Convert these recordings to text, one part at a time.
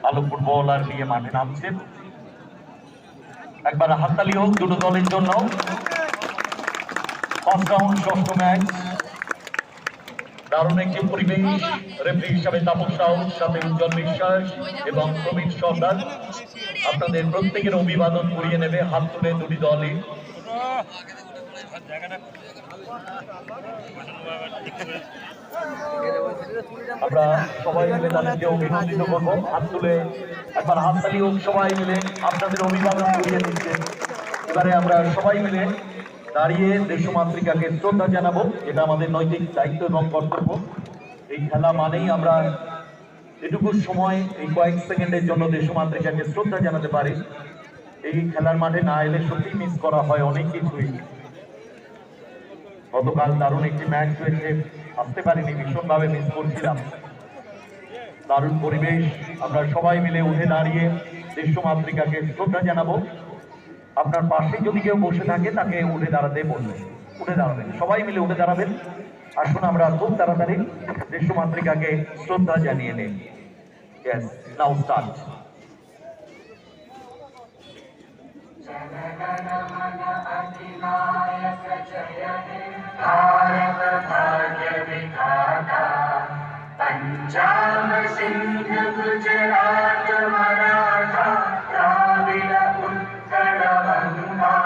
ভালো ফুটবলার নিয়ে মাঠে নামছেন। একবার হাততালি হোক দুটো দলের জন্য। ফার্স্ট রাউন্ড, ষষ্ঠ ম্যাচ। দারুণ একটি পরিবেশ। রেফারি হিসাবে তাপস রাও, সাথে উজ্জ্বল বিশ্বাস এবং প্রবীণ সর্দার আপনাদের প্রত্যেকের অভিবাদন করিয়ে নেবে হাত তুলে দুটি দলই। আমরা সবাই মিলে তাদেরকে অভিনন্দিত করবো। হাত তুলে একবার হাততালি হোক, সবাই মিলে আপনাদের অভিবাদন করিয়ে দিচ্ছেন। এবারে আমরা সবাই মিলে দাঁড়িয়ে দেশমাতৃকাকে শ্রদ্ধা জানাবো। এটা আমাদের নৈতিক দায়িত্ব এবং কর্তব্য। এই খেলা মানেই আমরা এটুকু সময়, এই কয়েক সেকেন্ডের জন্য দেশমাতৃকাকে শ্রদ্ধা জানাতে পারি। এই খেলার মাঠে না এলে সত্যি মিস করা হয় অনেক কিছুই। গতকাল দারুণ একটি ম্যাচ হয়েছে, আসতে পারিনি, ভীষণভাবে মিস করছিলাম। দারুণ পরিবেশ। আমরা সবাই মিলে উঠে দাঁড়িয়ে দেশমাতৃকাকে শ্রদ্ধা জানাবো। আপনার পাশে যদি কেউ বসে থাকে তাকে উঠে দাঁড়াতে বলবেন, উঠে দাঁড়াবেন, সবাই মিলে উঠে দাঁড়াবেন। আসুন আমরা খুব তাড়াতাড়ি দেশমাতৃকাকে শ্রদ্ধা জানিয়ে নিই। Yes, now start. भारत भाग्य विधाता, पंजाब सिंध गुजरात मराठा द्राविड़ उत्कल गंगा,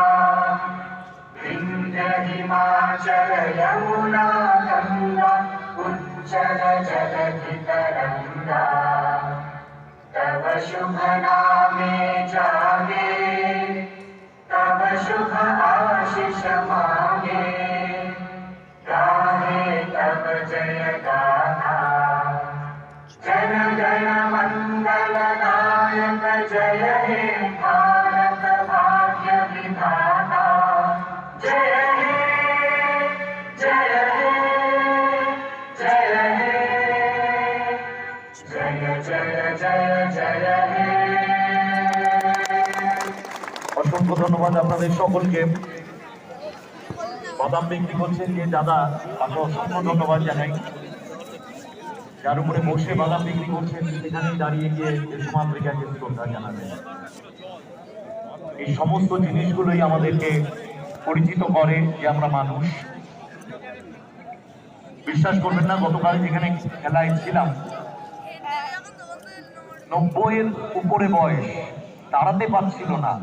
विंध्य हिमाचल यमुना गंगा उज्जल जलधि तरंगा, तव शुभ नामे जागे, तव शुभ आशीष मांगे, गाहे तब जय गाथा, जन गण मंगल दायक जय हे भारत भाग्य विधाता, जय हे जय हे जय हे जय जय जय जय हे। অসংখ্য ধন্যবাদ আপনাদের সকলকে। বাদাম বিক্রি করছেন যে দাদা, তাকে অসংখ্য ধন্যবাদ জানাই। যার উপরে বসে বাদাম বিক্রি করছেন সেখানেই দাঁড়িয়ে গিয়ে দেশমাতৃকাকে শ্রদ্ধা জানাবেন। এই সমস্ত জিনিসগুলোই আমাদেরকে পরিচিত করে যে আমরা মানুষ। বিশ্বাস করবেন না, গতকাল যেখানে খেলায় ছিলাম 90-এর উপরে বয়স, দাঁড়াতে পারছিল না।